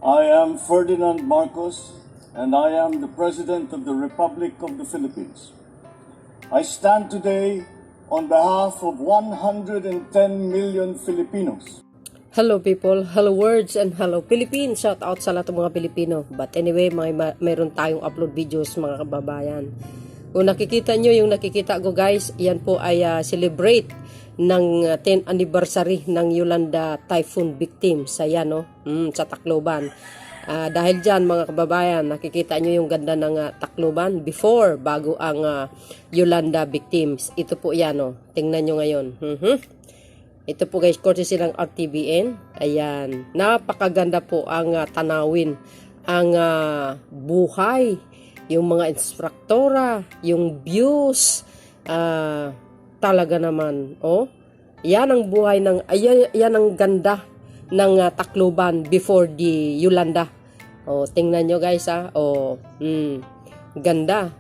I am Ferdinand Marcos, and I am the President of the Republic of the Philippines. I stand today on behalf of 110 million Filipinos. Hello people, hello words, and hello Philippines. Shout out sa lahat ng mga Pilipino. But anyway, mayroon tayong upload videos mga kababayan. Kung nakikita nyo yung nakikita ko guys, yan po ay celebrate ng 10th anniversary ng Yolanda Typhoon victim sa sa Tacloban. Dahil dyan mga kababayan, nakikita nyo yung ganda ng Tacloban before, bago ang Yolanda victims. Ito po yan tingnan nyo ngayon. Ito po guys, courtesy ng RTBN. Ayan, napakaganda po ang tanawin, ang buhay, yung mga instruktora, yung views, talaga naman, yan ang buhay ng, yan ang ganda ng Tacloban before the Yolanda. Tingnan nyo guys, ganda.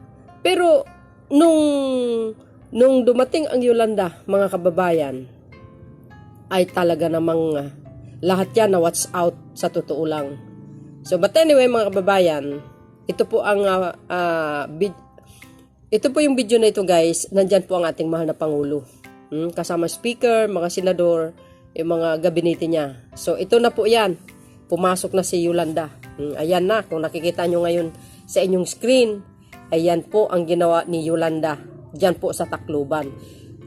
Pero, nung dumating ang Yolanda, mga kababayan, ay talaga namang lahat yan na watch out sa totoo lang. So, but anyway, mga kababayan, ito po ang ito po yung video na ito guys. Nandyan po ang ating mahal na Pangulo. Kasama speaker, mga senador, yung mga gabinete niya. So ito na po yan. Pumasok na si Yolanda. Ayan na, kung nakikita nyo ngayon sa inyong screen, ayan po ang ginawa ni Yolanda. Diyan po sa Tacloban.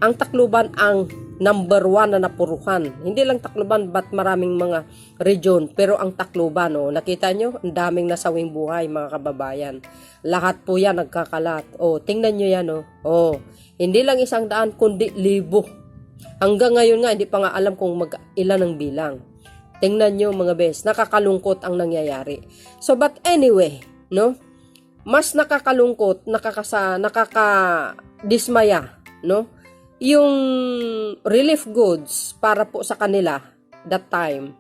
Ang Tacloban ang number 1 na napuruhan. Hindi lang Tacloban, but maraming mga region. Pero ang Tacloban, nakita nyo, ang daming nasawing buhay, mga kababayan. Lahat po yan nagkakalat. Tingnan nyo yan, hindi lang 100, kundi 1,000. Hanggang ngayon nga, hindi pa nga alam kung ilan ang bilang. Tingnan nyo, mga bes, nakakalungkot ang nangyayari. So, but anyway, mas nakakalungkot, nakakadismaya, yung relief goods para po sa kanila that time,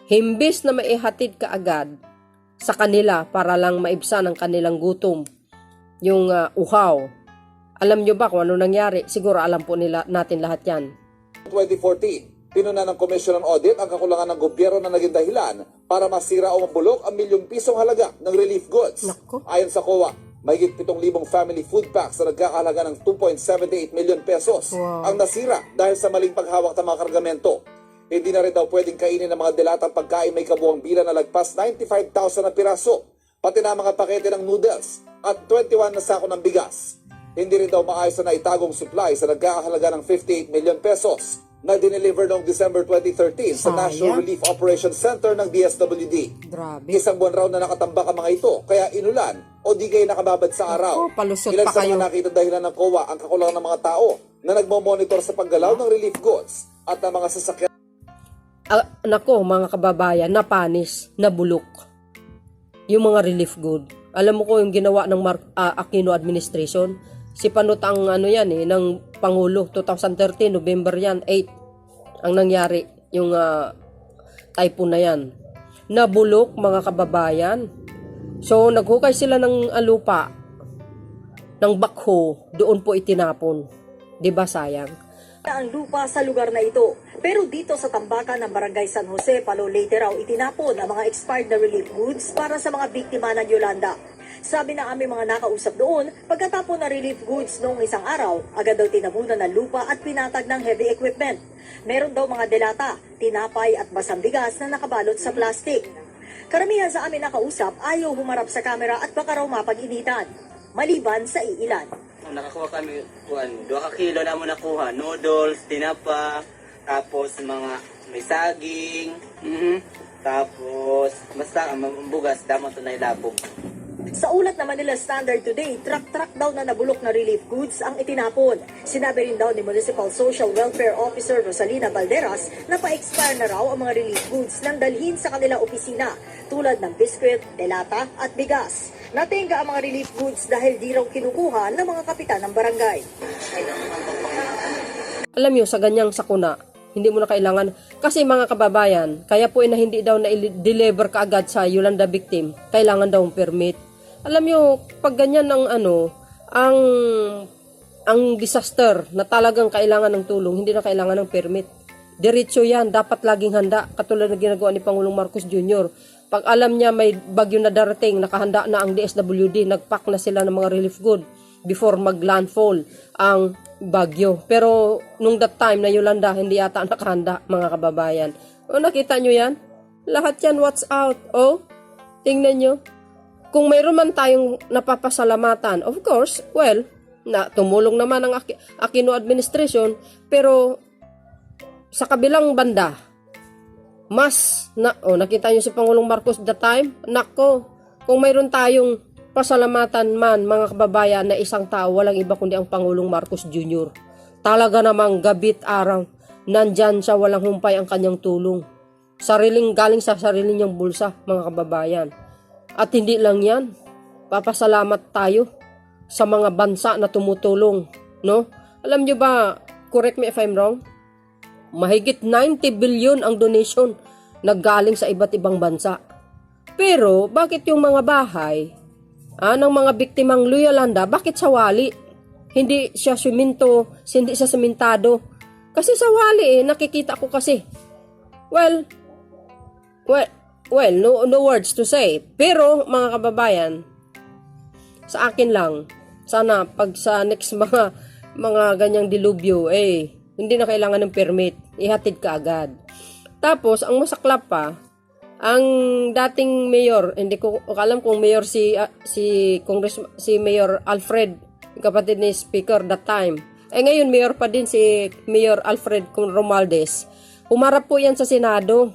himbis na maihatid kaagad sa kanila para lang maibsan ang kanilang gutom, yung uhaw. Alam nyo ba kung ano nangyari? Siguro alam po natin lahat yan. 2014, pinuna ng Commission on Audit ang kakulangan ng gobyerno na naging dahilan para masira o mabulok ang milyong-pisong halaga ng relief goods. Naku. Ayon sa COA, mahigit 7,000 family food packs na nagkakahalaga ng 2.78 million pesos ang nasira dahil sa maling paghawak ng mga kargamento. Hindi na rin daw pwedeng kainin ng mga delatang pagkain may kabuang bilang na lagpas 95,000 na piraso, pati na mga pakete ng noodles at 21 na sako ng bigas. Hindi rin daw maayos na itagong supply sa nagkakahalaga ng 58 million pesos na dineliver noong December 2013 sa National Relief Operations Center ng DSWD. Grabe. Isang buwan raw na nakatambak ang mga ito, kaya inulan o di kayo nakababad sa araw. Palusot Ilan pa sa kayo. mga nakita dahilan ng COA ang kakulangan ng mga tao na nagmo-monitor sa paggalaw ng relief goods at ng mga sasakyan. Nako, mga kababayan, napanis, nabulok yung mga relief good. Alam mo ko yung ginawa ng Aquino administration, si Panot ang ng Pangulo, 2013, November yan, 8, ang nangyari, yung typhoon na yan. Nabulok, mga kababayan. So, naghukay sila ng lupa, ng bakho, doon po itinapon. Diba sayang? Ang lupa sa lugar na ito. Pero dito sa tambakan ng Barangay San Jose, Palolete raw itinapon ang mga expired na relief goods para sa mga biktima ng Yolanda. Sabi na aming mga nakausap doon, pagkatapon ng relief goods noong isang araw, agad daw tinabunan ng lupa at pinatag ng heavy equipment. Meron daw mga delata, tinapay at basang bigas na nakabalot sa plastic. Karamihan sa amin nakausap ayaw humarap sa kamera at baka raw mapag-initan, maliban sa iilan. Nakakuha kami 2 kilo na mo nakuha, noodles, tinapa, tapos mga may saging, tapos basta ang bugas, damon to na ilabog. Sa ulat naman nila Standard Today, truck daw na nabulok na relief goods ang itinapon. Sinabi rin daw ni Municipal Social Welfare Officer Rosalina Valderas na pa-expire na raw ang mga relief goods nang dalhin sa kanilang opisina, tulad ng biskwit, delata at bigas. Natenga ang mga relief goods dahil di raw kinukuha ng mga kapitan ng barangay. Alam nyo, sa ganyang sakuna, hindi mo na kailangan, kasi mga kababayan, kaya po na hindi daw na-deliver kaagad sa Yolanda victim, kailangan daw ng permit. Alam nyo, pag ganyan ang ang disaster na talagang kailangan ng tulong, hindi na kailangan ng permit. Diretso yan, dapat laging handa, katulad na ginagawa ni Pangulong Marcos Jr. Pag alam niya may bagyo na darating, nakahanda na ang DSWD, nagpack na sila ng mga relief good before mag-landfall ang bagyo. Pero nung that time na Yolanda, hindi yata nakahanda, mga kababayan. O, nakita nyo yan? Lahat yan, watch out. O, tingnan nyo. Kung mayroon man tayong napapasalamatan, of course, well, na tumulong naman ang Aquino administration, pero sa kabilang banda, nakita nyo si Pangulong Marcos that time, nako, kung mayroon tayong pasalamatan man, mga kababayan, na isang tao, walang iba kundi ang Pangulong Marcos Jr. Talaga namang gabit araw, nandyan siya, walang humpay ang kanyang tulong. Galing sa sarili niyang bulsa, mga kababayan. At hindi lang yan, papasalamat tayo sa mga bansa na tumutulong, no? Alam nyo ba, correct me if I'm wrong, mahigit 90 billion ang donation na galing sa iba't ibang bansa. Pero, bakit yung mga bahay ng mga biktimang Yolanda, bakit sa wali? Hindi siya siminto, hindi siya sementado. Kasi sa wali nakikita ko kasi. Well, no words to say. Pero, mga kababayan, sa akin lang, sana pag sa next mga ganyang dilubyo, hindi na kailangan ng permit, ihatid ka agad. Tapos, ang masaklap pa, ang dating mayor, hindi ko alam kung mayor si Mayor Alfred, kapatid ni Speaker that time. Ngayon, mayor pa din si Mayor Alfred Romualdez. Humarap po yan sa Senado.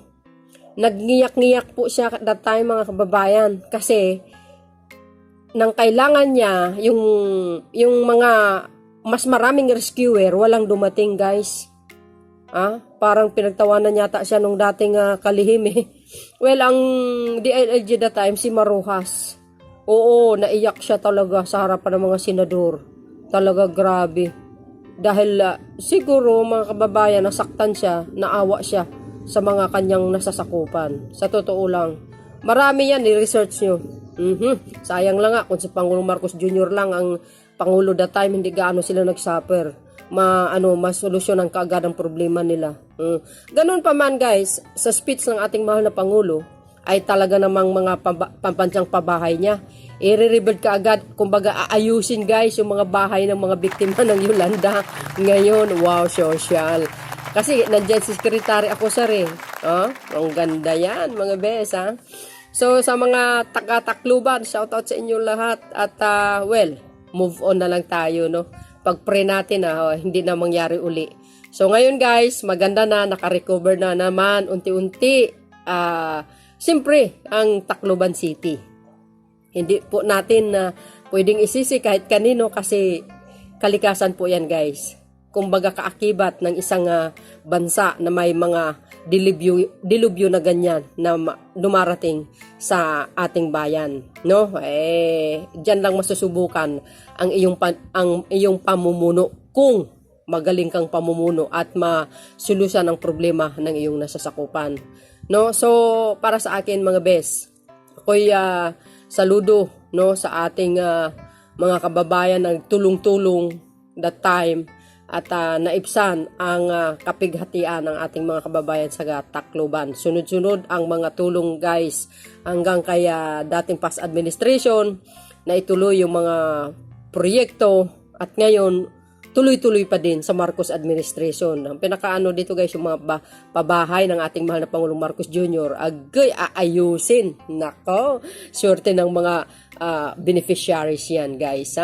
Nagniyak-niyak po siya that time, mga kababayan, kasi nang kailangan niya yung mga mas maraming rescuer, walang dumating, guys. Parang pinagtawanan yata siya nung dating kalihim Well, ang DILG that time, si Marujas. Oo, naiyak siya talaga sa harapan ng mga senador. Talaga grabe. Dahil siguro, mga kababayan, nasaktan siya, naawa siya sa mga kanyang nasasakupan. Sa totoo lang. Marami yan, i-research nyo. Sayang lang kung si Pangulong Marcos Jr. lang ang Pangulo that time, hindi gaano sila nag-suffer. Masolusyonan kaagad ang problema nila. Ganun pa man, guys, sa speech ng ating mahal na Pangulo, ay talaga namang mga pampansyang pabahay niya. I-rebuild ka agad, kumbaga aayusin, guys, yung mga bahay ng mga biktima ng Yolanda. Ngayon, wow, social. Kasi nandiyan si Secretary ako sa rin. Ang ganda yan, mga bes, So, sa mga taga-Tacloban, shoutout sa inyo lahat. At, move on na lang tayo, no? Pag-pray natin, hindi na mangyari uli. So, ngayon, guys, maganda na, naka-recover na naman, unti-unti. Siyempre, ang Tacloban City. Hindi po natin pwedeng isisi kahit kanino kasi kalikasan po yan, guys. Kumbaga kaakibat ng isang bansa na may mga dilubyo na ganyan na dumarating sa ating bayan, no? Diyan lang masusubukan ang iyong pamumuno kung magaling kang pamumuno at masolusyonan ang problema ng iyong nasasakupan, no? So para sa akin, mga bes, ako'y saludo, no, sa ating mga kababayan na tulong-tulong that time at naibsan ang kapighatian ng ating mga kababayan sa Tacloban. Sunod-sunod ang mga tulong, guys, hanggang kay dating past administration na ituloy yung mga proyekto at ngayon tuloy-tuloy pa din sa Marcos administration. Ang pinakaano dito, guys, yung mga pabahay ng ating mahal na Pangulong Marcos Jr. agay aayusin. Nako, swerte ng mga beneficiaries yan, guys,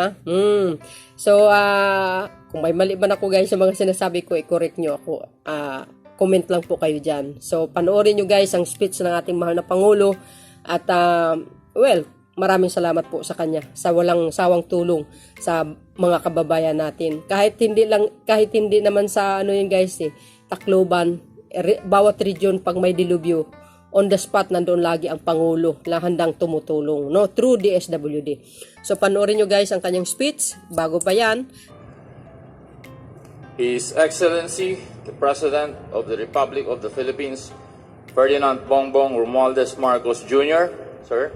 So, kung may mali man ako, guys, sa mga sinasabi ko, i-correct nyo ako. Comment lang po kayo dyan. So, panoorin nyo, guys, ang speech ng ating mahal na Pangulo. At, maraming salamat po sa kanya sa walang sawang tulong sa mga kababayan natin. Kahit hindi naman sa guys, Tacloban, bawat region pag may dilubyo, on the spot nandoon lagi ang Pangulo na handang tumutulong, no, through DSWD. So panoorin nyo, guys, ang kanyang speech. Bago pa yan, His Excellency, the President of the Republic of the Philippines, Ferdinand Bongbong Romualdez Marcos Jr., sir.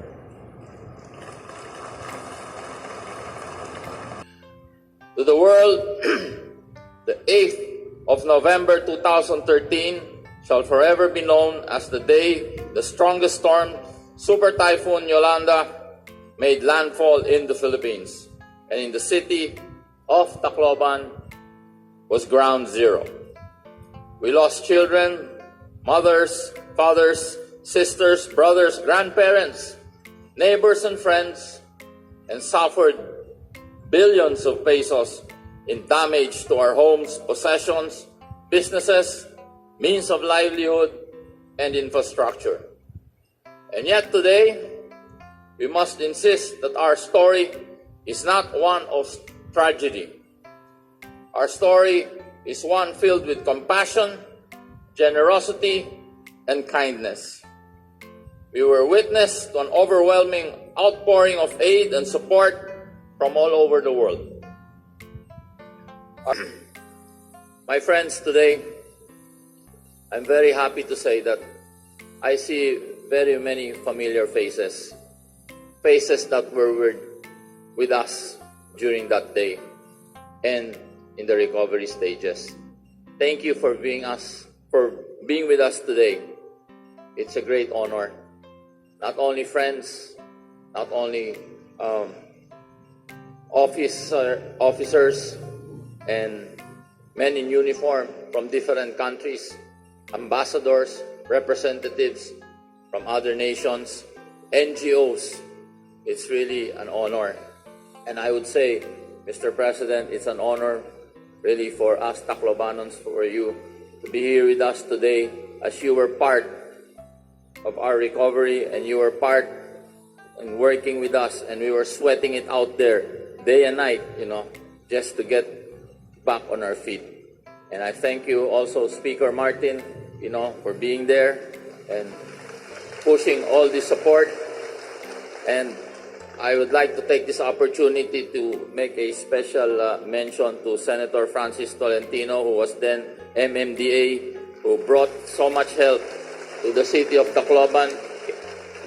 To the world, the 8th of November 2013 shall forever be known as the day the strongest storm Super Typhoon Yolanda made landfall in the Philippines, and in the city of Tacloban was ground zero. We lost children, mothers, fathers, sisters, brothers, grandparents, neighbors and friends, and suffered billions of pesos in damage to our homes, possessions, businesses, means of livelihood, and infrastructure. And yet today, we must insist that our story is not one of tragedy. Our story is one filled with compassion, generosity, and kindness. We were witness to an overwhelming outpouring of aid and support from all over the world. My friends, today, I'm very happy to say that I see very many familiar faces, faces that were with us during that day and in the recovery stages. Thank you for being with us today. It's a great honor. Not only friends, not only officers and men in uniform from different countries, ambassadors, representatives from other nations, NGOs. It's really an honor. And I would say, Mr. President, it's an honor really for us Taclobanons, for you to be here with us today, as you were part of our recovery and you were part in working with us, and we were sweating it out there day and night, just to get back on our feet. And I thank you also, Speaker Martin, for being there and pushing all this support. And I would like to take this opportunity to make a special mention to Senator Francis Tolentino, who was then MMDA, who brought so much help to the city of Tacloban.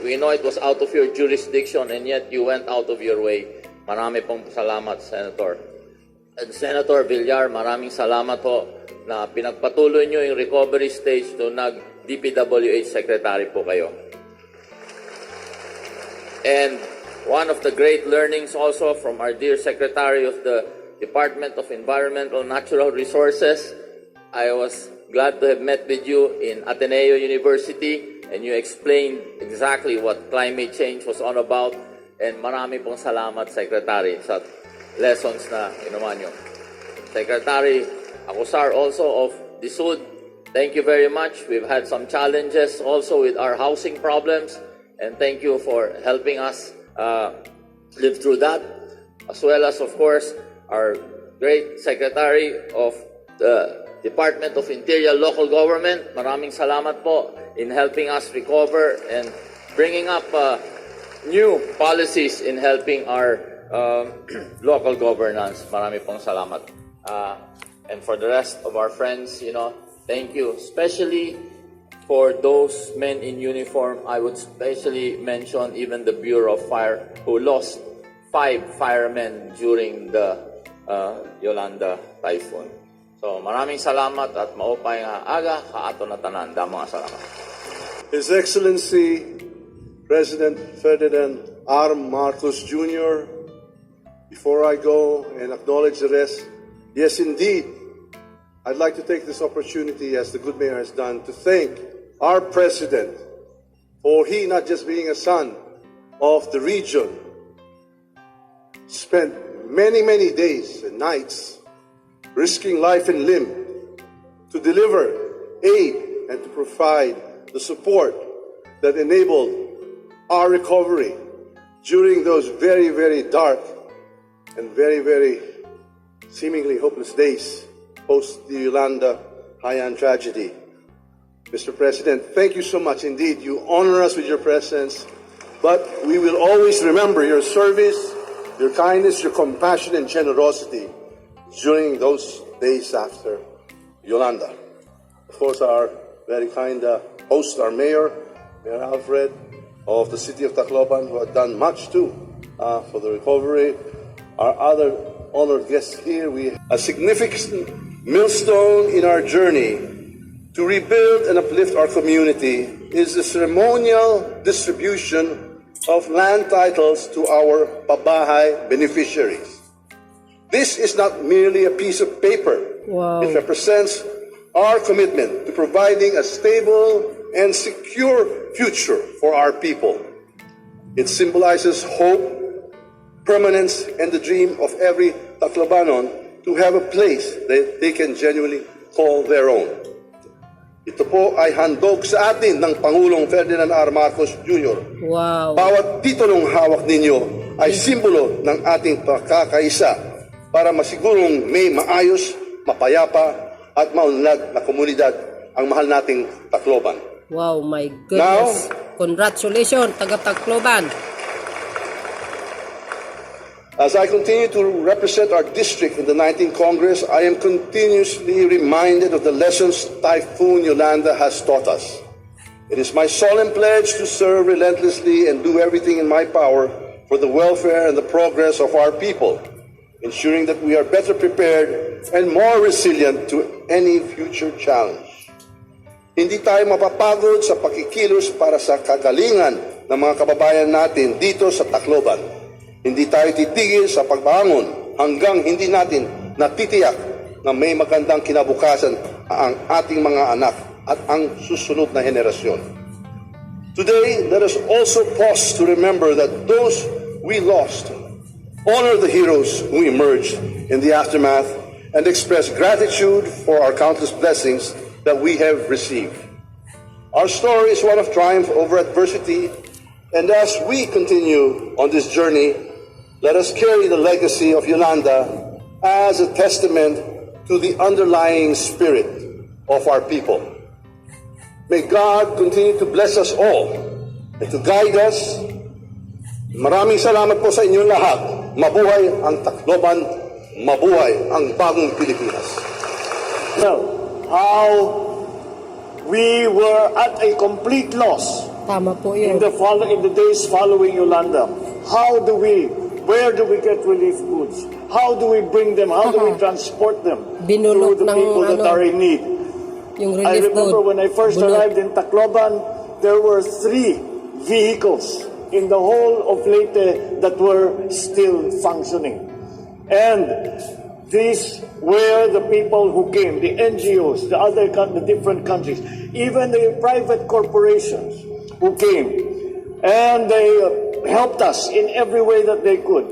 We know it was out of your jurisdiction, and yet you went out of your way. Marami pong salamat, Senator. And Senator Villar, maraming salamat po na pinagpatuloy nyo yung recovery stage to nag-DPWH Secretary po kayo. And one of the great learnings also from our dear Secretary of the Department of Environmental Natural Resources, I was glad to have met with you in Ateneo University, and you explained exactly what climate change was all about. And marami pong salamat, Secretary, sa lessons na inuman nyo. Secretary Acosar also of DSUD, thank you very much. We've had some challenges also with our housing problems, and thank you for helping us live through that, as well as, of course, our great Secretary of the Department of Interior Local Government. Maraming salamat po in helping us recover and bringing up new policies in helping our local governance. Marami pong salamat. And for the rest of our friends, thank you. Especially for those men in uniform, I would especially mention even the Bureau of Fire, who lost 5 firemen during the Yolanda Typhoon. So maraming salamat at maupay nga aga kaato na tanan. Damang salamat. His Excellency President Ferdinand R. Marcos Jr., before I go and acknowledge the rest, yes indeed, I'd like to take this opportunity, as the good mayor has done, to thank our President for he not just being a son of the region, spent many, many days and nights risking life and limb to deliver aid and to provide the support that enabled our recovery during those very, very dark and very, very seemingly hopeless days post the Yolanda Haiyan tragedy. Mr. President, thank you so much indeed. You honor us with your presence, but we will always remember your service, your kindness, your compassion, and generosity during those days after Yolanda. Of course, our very kind host, our Mayor Alfred of the city of Tacloban, who had done much too for the recovery. Our other honored guests here, we have a significant milestone in our journey to rebuild and uplift our community is the ceremonial distribution of land titles to our pabahay beneficiaries. This is not merely a piece of paper. Wow. It represents our commitment to providing a stable and secure future for our people. It symbolizes hope, permanence, and the dream of every Taclobanon to have a place that they can genuinely call their own. Ito po ay handog sa atin ng Pangulong Ferdinand R. Marcos Jr. Wow. Bawat titulong hawak ninyo ay simbolo ng ating pagkakaisa para masigurong may maayos, mapayapa at maunlad na komunidad ang mahal nating Tacloban. Wow, my goodness. Congratulations, taga Tacloban. As I continue to represent our district in the 19th Congress, I am continuously reminded of the lessons Typhoon Yolanda has taught us. It is my solemn pledge to serve relentlessly and do everything in my power for the welfare and the progress of our people, ensuring that we are better prepared and more resilient to any future challenge. Hindi tayo mapapagod sa pakikilos para sa kagalingan ng mga kababayan natin dito sa Tacloban. Hindi tayo titigil sa pagbangon hanggang hindi natin natitiyak na may magandang kinabukasan ang ating mga anak at ang susunod na henerasyon. Today, let us also pause to remember that those we lost, honor the heroes who emerged in the aftermath, and express gratitude for our countless blessings that we have received. Our story is one of triumph over adversity, and as we continue on this journey, let us carry the legacy of Yolanda as a testament to the underlying spirit of our people. May God continue to bless us all and to guide us. Maraming salamat po sa inyong lahat. Mabuhay ang Tacloban, mabuhay ang bagong Pilipinas. Well, how we were at a complete loss Tama po in yun. the days following Yolanda. Where do we get relief goods? How do we bring them? How do we transport them Binulot to the ng people that are in need? Yung I relief remember good. when I first Bunot. arrived in Tacloban, there were 3 vehicles in the whole of Leyte that were still functioning. And these were the people who came, the NGOs, the different countries, even the private corporations who came. And they helped us in every way that they could,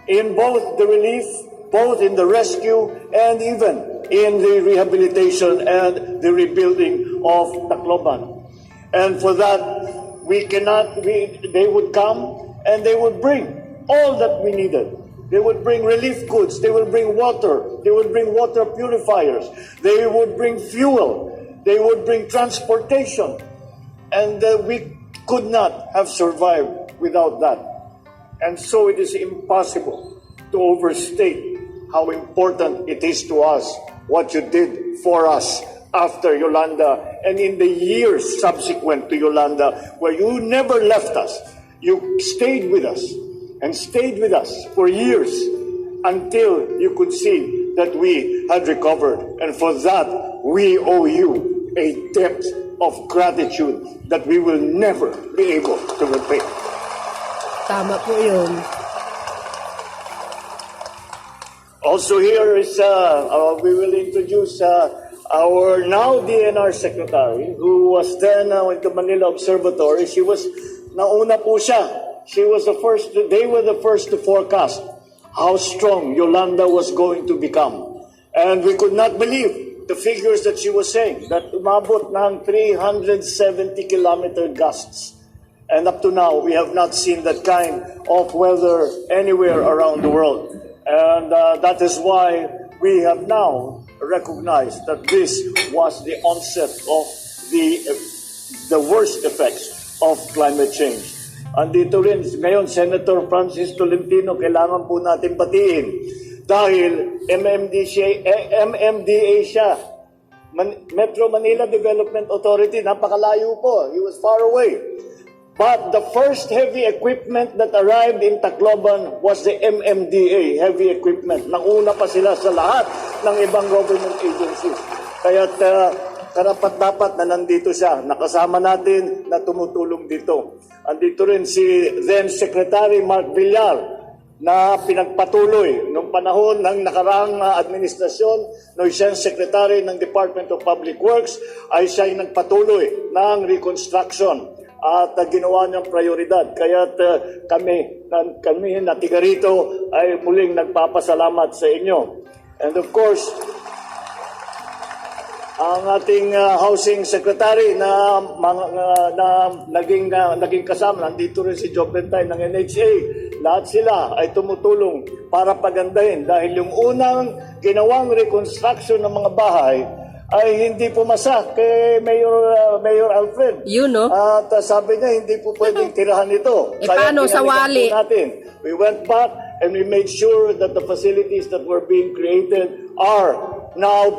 in both the relief, both in the rescue, and even in the rehabilitation and the rebuilding of Tacloban. And for that, they would come and they would bring all that we needed. They would bring relief goods, they would bring water, they would bring water purifiers, they would bring fuel, they would bring transportation. And we could not have survived without that. And so it is impossible to overstate how important it is to us what you did for us after Yolanda and in the years subsequent to Yolanda, where you never left us. You stayed with us and stayed with us for years until you could see that we had recovered. And for that, we owe you a debt of gratitude that we will never be able to repay. Tama po yun. Also here is, we will introduce our now DNR Secretary, who was then with the Manila Observatory. Nauna po siya. They were the first to forecast how strong Yolanda was going to become. And we could not believe the figures that she was saying, that umabot ng 370-kilometer gusts. And up to now, we have not seen that kind of weather anywhere around the world. And that is why we have now recognized that this was the onset of the worst effects of climate change. Andito rin ngayon, Senator Francis Tolentino, kailangan po natin batiin dahil MMDA siya. Metro Manila Development Authority, napakalayo po. He was far away. But the first heavy equipment that arrived in Tacloban was the MMDA heavy equipment. Nauna pa sila sa lahat ng ibang government agencies. Kaya karapat-dapat na nandito siya. Nakasama natin na tumutulong dito. Andito rin si then Secretary Mark Villar na pinagpatuloy nung panahon ng nakaraang administrasyon nung siyang Secretary ng Department of Public Works ay siya ay nagpatuloy ng reconstruction at ginawa niyang prioridad. Kaya kami na tiga rito ay muling nagpapasalamat sa inyo. And of course, ang ating housing secretary na naging kasama, nandito rin si Joe Bentay ng NHA. Lahat sila ay tumutulong para pagandahin dahil yung unang ginawang reconstruction ng mga bahay ay hindi pumasa kay Mayor Alfred. Yun, no? At sabi niya hindi po pwedeng tirahan ito. Paano sa wali? Natin. We went back and we made sure that the facilities that were being created are now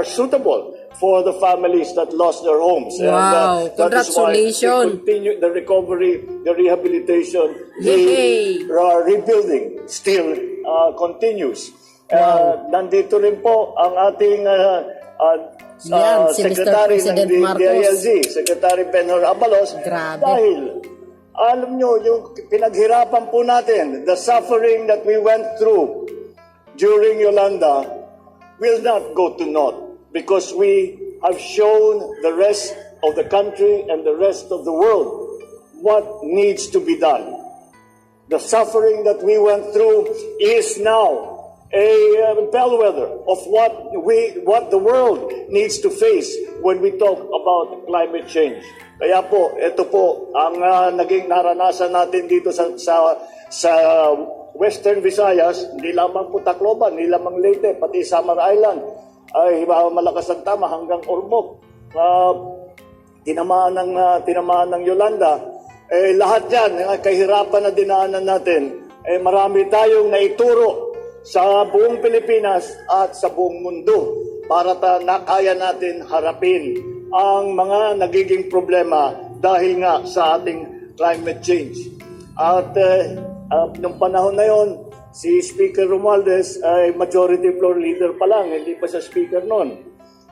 suitable for the families that lost their homes. Wow, And, that is why congratulations. continue the recovery, the rehabilitation, Yay! the rebuilding still continues. Nandito rin po ang ating Yan, si Mr. Secretary President ng Marcos. DILG, Secretary Benhur Abalos. Grabe. Dahil alam nyo, yung pinaghirapan po natin, the suffering that we went through during Yolanda will not go to naught because we have shown the rest of the country and the rest of the world what needs to be done. The suffering that we went through is now a bellwether of what the world needs to face when we talk about climate change. Kaya po, ito po ang naging naranasan natin dito sa Western Visayas, hindi lamang po Tacloban, hindi lamang Leyte, pati Samar Island, ay malakas ang tama hanggang Ormoc. Tinamaan ng Yolanda. Lahat yan, kahirapan na dinaanan natin, marami tayong naituro sa buong Pilipinas at sa buong mundo para kaya natin harapin ang mga nagiging problema dahil nga sa ating climate change. At nung panahon na yon, si Speaker Romualdez ay majority floor leader pa lang, hindi pa siya speaker noon.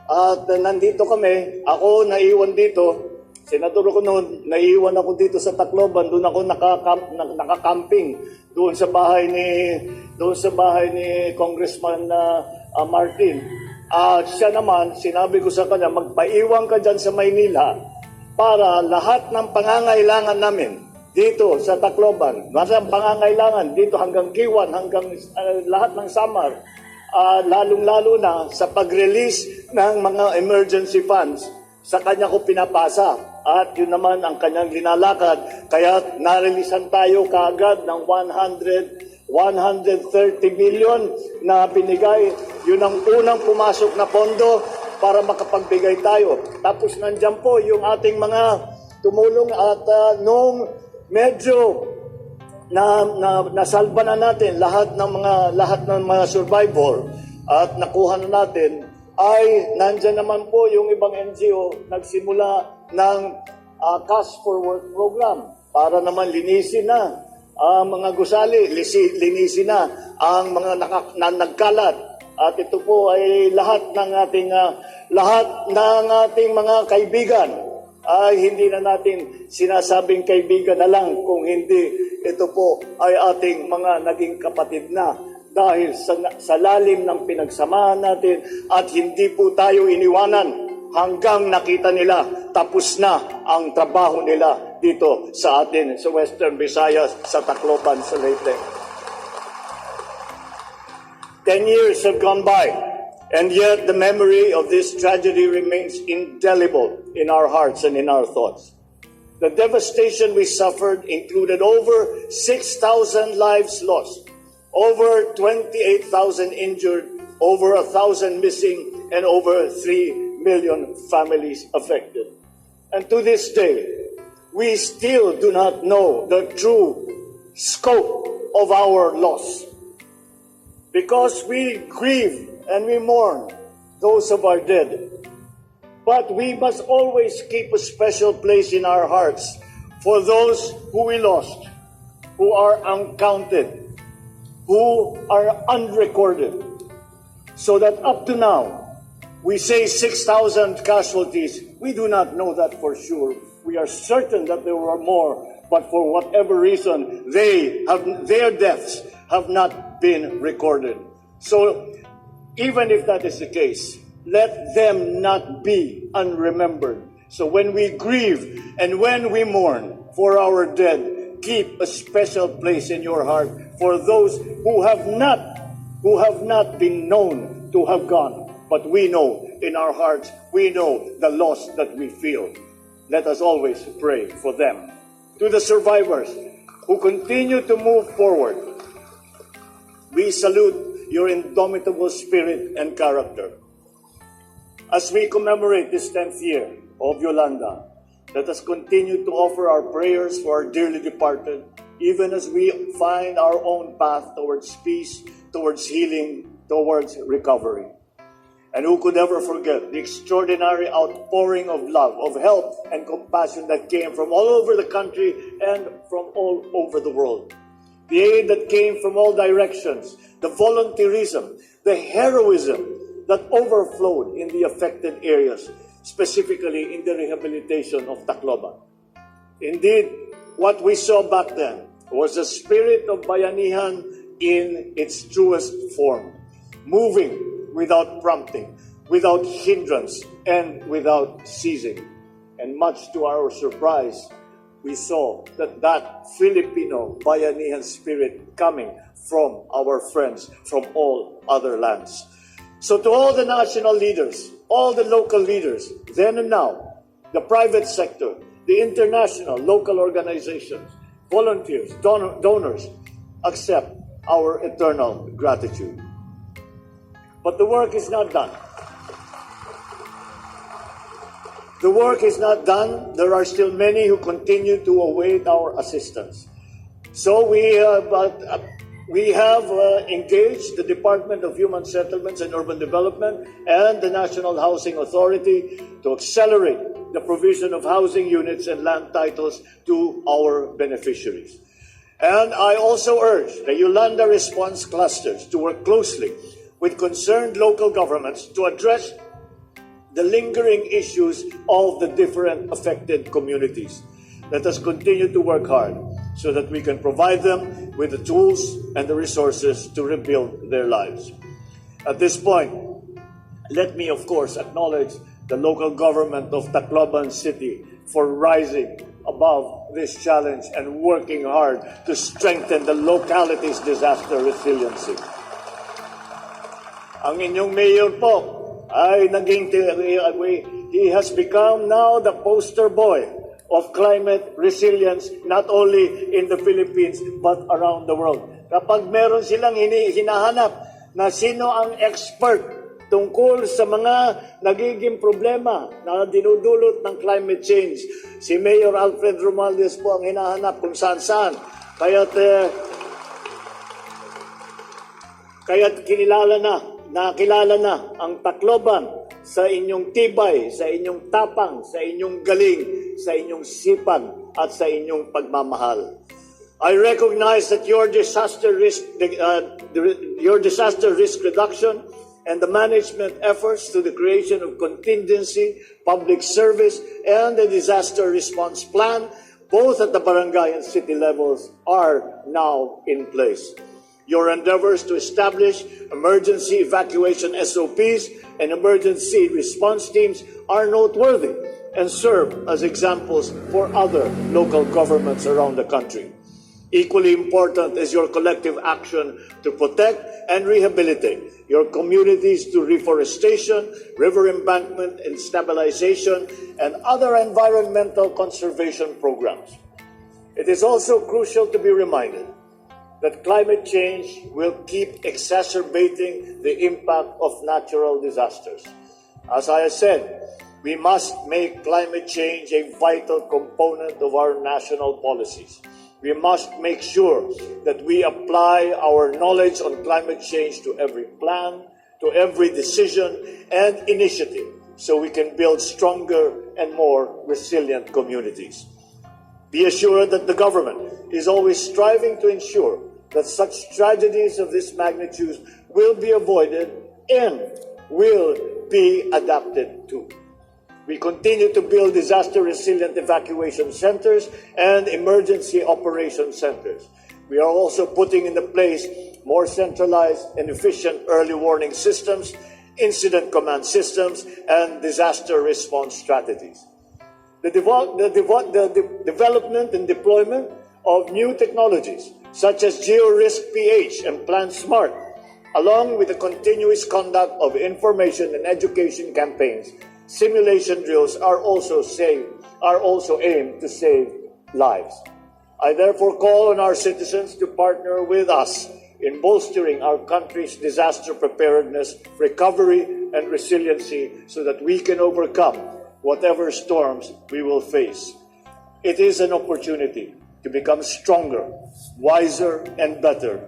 At nandito kami, ako naiwan dito, senador ko noon, naiwan ako dito sa Tacloban, doon ako nakakamping doon sa bahay ni Congressman Martin. Siya naman, sinabi ko sa kanya, magpaiwan ka dyan sa Maynila para lahat ng pangangailangan namin dito sa Tacloban, masang pangangailangan dito hanggang Kiwan, hanggang lahat ng Samar, lalong-lalo na sa pag-release ng mga emergency funds, sa kanya ko pinapasa. At yun naman ang kanyang linalakad. Kaya narelisan tayo kaagad ng 130 million na binigay. Yun ang unang pumasok na pondo para makapagbigay tayo. Tapos nandyan po yung ating mga tumulong at nung medyo nasalba na natin lahat ng mga survivor at nakuha na natin, ay nandyan naman po yung ibang NGO nagsimula ng Cash for Work program para naman linisin na ang mga gusali, linisin na ang mga nagkalat. At ito po ay lahat ng ating mga kaibigan ay hindi na natin sinasabing kaibigan na lang, kung hindi ito po ay ating mga naging kapatid na. Dahil sa lalim ng pinagsamahan natin at hindi po tayo iniwanan hanggang nakita nila tapos na ang trabaho nila dito sa atin, sa Western Visayas, sa Tacloban, sa Leyte. 10 years have gone by, and yet the memory of this tragedy remains indelible in our hearts and in our thoughts. The devastation we suffered included over 6,000 lives lost, over 28,000 injured, over 1,000 missing, and over 3 million families affected. And to this day, we still do not know the true scope of our loss. Because we grieve and we mourn those of our dead. But we must always keep a special place in our hearts for those who we lost, who are uncounted, who are unrecorded, so that up to now, We say 6,000 casualties. We do not know that for sure. We are certain that there were more, but for whatever reason, their deaths have not been recorded. So, even if that is the case, let them not be unremembered. So when we grieve and when we mourn for our dead, keep a special place in your heart for those who have not been known to have gone. But we know in our hearts, we know the loss that we feel. Let us always pray for them. To the survivors who continue to move forward, we salute your indomitable spirit and character. As we commemorate this 10th year of Yolanda, let us continue to offer our prayers for our dearly departed, even as we find our own path towards peace, towards healing, towards recovery. And who could ever forget the extraordinary outpouring of love, of help and compassion that came from all over the country and from all over the world. The aid that came from all directions, the volunteerism, the heroism that overflowed in the affected areas, specifically in the rehabilitation of Tacloban. Indeed, what we saw back then was the spirit of Bayanihan in its truest form, moving without prompting, without hindrance, and without ceasing. And much to our surprise, we saw that Filipino Bayanihan spirit coming from our friends from all other lands. So to all the national leaders, all the local leaders, then and now, the private sector, the international, local organizations, volunteers, donors, accept our eternal gratitude. But the work is not done. The work is not done. There are still many who continue to await our assistance. So we have engaged the Department of Human Settlements and Urban Development and the National Housing Authority to accelerate the provision of housing units and land titles to our beneficiaries. And I also urge the Yolanda Response Clusters to work closely with concerned local governments to address the lingering issues of the different affected communities. Let us continue to work hard so that we can provide them with the tools and the resources to rebuild their lives. At this point, let me, of course, acknowledge the local government of Tacloban City for rising above this challenge and working hard to strengthen the locality's disaster resiliency. Ang inyong mayor po ay he has become now the poster boy of climate resilience not only in the Philippines but around the world. Kapag meron silang hinahanap na sino ang expert tungkol sa mga nagiging problema na dinudulot ng climate change, si Mayor Alfred Romualdez po ang hinahanap kung saan-saan. Kaya't nakilala na ang Tacloban sa inyong tibay, sa inyong tapang, sa inyong galing, sa inyong sipag, at sa inyong pagmamahal. I recognize that your disaster risk reduction and the management efforts to the creation of contingency, public service, and the disaster response plan, both at the barangay and city levels, are now in place. Your endeavors to establish emergency evacuation SOPs and emergency response teams are noteworthy and serve as examples for other local governments around the country. Equally important is your collective action to protect and rehabilitate your communities through reforestation, river embankment and stabilization, and other environmental conservation programs. It is also crucial to be reminded that climate change will keep exacerbating the impact of natural disasters. As I said, we must make climate change a vital component of our national policies. We must make sure that we apply our knowledge on climate change to every plan, to every decision and initiative, so we can build stronger and more resilient communities. Be assured that the government is always striving to ensure that such tragedies of this magnitude will be avoided and will be adapted to. We continue to build disaster-resilient evacuation centers and emergency operation centers. We are also putting into place more centralized and efficient early warning systems, incident command systems, and disaster response strategies. The development and deployment of new technologies such as GeoRisk PH and Plan Smart, along with the continuous conduct of information and education campaigns, simulation drills are also aimed to save lives. I therefore call on our citizens to partner with us in bolstering our country's disaster preparedness, recovery, and resiliency so that we can overcome whatever storms we will face. It is an opportunity to become stronger, wiser, and better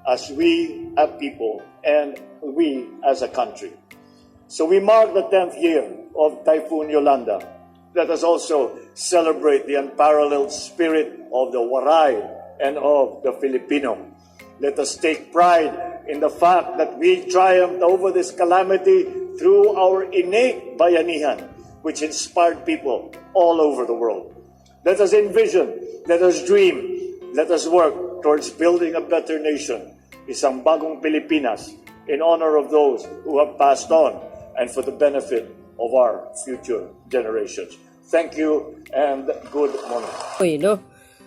as we as people and we as a country. So we mark the 10th year of Typhoon Yolanda. Let us also celebrate the unparalleled spirit of the Waray and of the Filipino. Let us take pride in the fact that we triumphed over this calamity through our innate bayanihan, which inspired people all over the world. Let us envision, let us dream, let us work towards building a better nation, isang bagong Pilipinas, in honor of those who have passed on and for the benefit of our future generations. Thank you and good morning. Uy, no?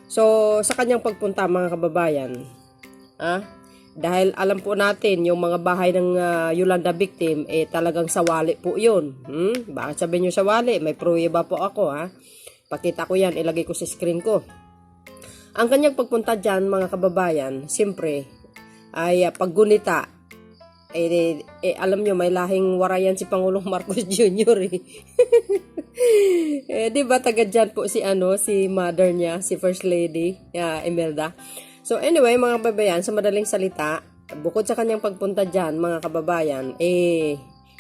So, sa kanyang pagpunta mga kababayan, dahil alam po natin yung mga bahay ng Yolanda victim, talagang sawali po yun. Bakit sabihin nyo sawali? May pruweba po ako, Pakita ko yan, ilagay ko sa screen ko. Ang kanyang pagpunta dyan, mga kababayan, siyempre, ay paggunita. Alam nyo, may lahing warayan si Pangulong Marcos Jr. Di ba taga dyan po si mother niya, si First Lady, Imelda. So anyway, mga kababayan, sa madaling salita, bukod sa kanyang pagpunta dyan, mga kababayan,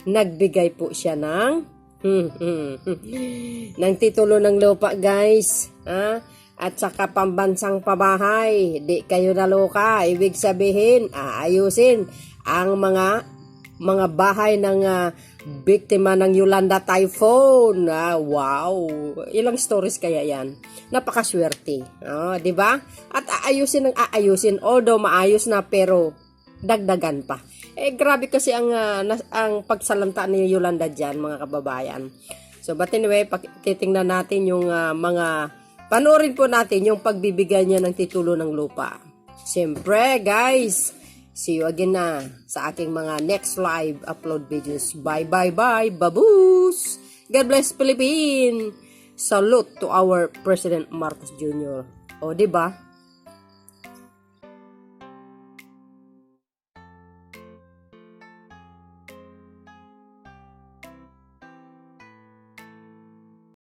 nagbigay po siya ng titulo ng lupa, guys. At saka pambansang pabahay. Di kayo naloka. Ibig sabihin, aayusin ang mga bahay ng biktima ng Yolanda Typhoon. Wow! Ilang stories kaya yan? Napakaswerte. Di ba? At aayusin. Although maayos na, pero dagdagan pa. Grabe kasi ang pagsalanta ni Yolanda dyan, mga kababayan. So, but anyway, titingnan natin yung panoorin po natin yung pagbibigay niya ng titulo ng lupa. Siyempre, guys, see you again na sa aking mga next live upload videos. Bye, baboos! God bless Philippines! Salute to our President Marcos Jr. O, diba?